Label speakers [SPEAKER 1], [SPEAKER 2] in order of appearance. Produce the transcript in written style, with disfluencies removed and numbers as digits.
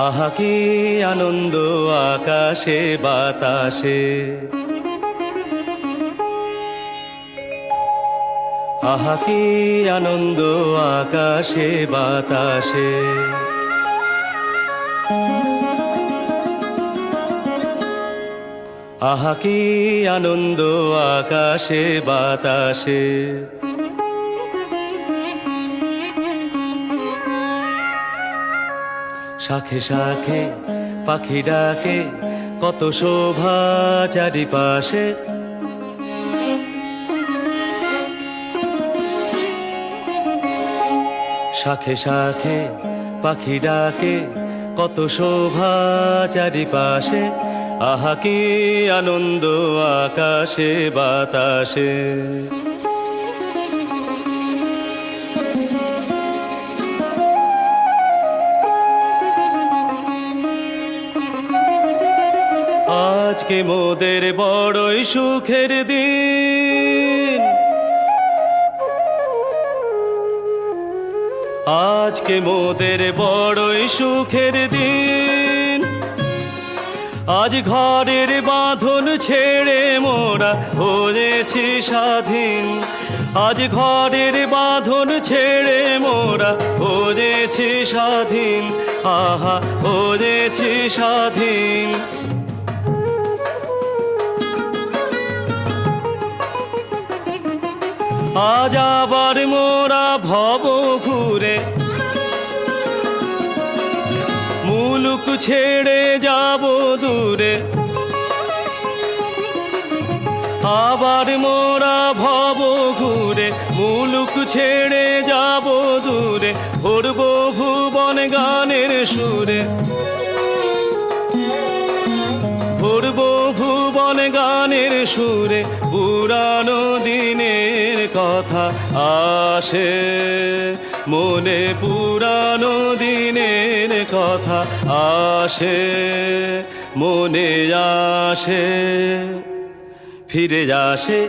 [SPEAKER 1] আহা কি আনন্দ আকাশে বাতাসে, আহা কি আনন্দ আকাশে বাতাসে। আহা কি আনন্দ আকাশে বাতাসে। শাখে শাখে পাখি ডাকে, কত শোভা চারিপাশে। শাখে শাখে পাখি ডাকে, কত শোভা চারিপাশে। আহা কি আনন্দ আকাশে বাতাসে। আজকে মোদের বড়ই সুখের দিন, আজকে মোদের বড়ই সুখের দিন। আজ ঘরের বাঁধন ছেড়ে মোরা হয়েছি স্বাধীন। আজ ঘরের বাঁধন ছেড়ে মোরা হয়েছি স্বাধীন। আহা হয়েছি স্বাধীন। আজ আবার মোরা ভব ঘুরে মুলুক ছেড়ে যাব দূরে। আবার মোরা ভব ঘুরে মুলুক ছেড়ে যাব দূরে। ভরব ভুবন গানের সুরে, ভরব ভুবন গানের সুরে। পুরানো দিনের কথা আসে মনে, পুরানো দিনের কথা আসে মনে আসে। ফিরে আসে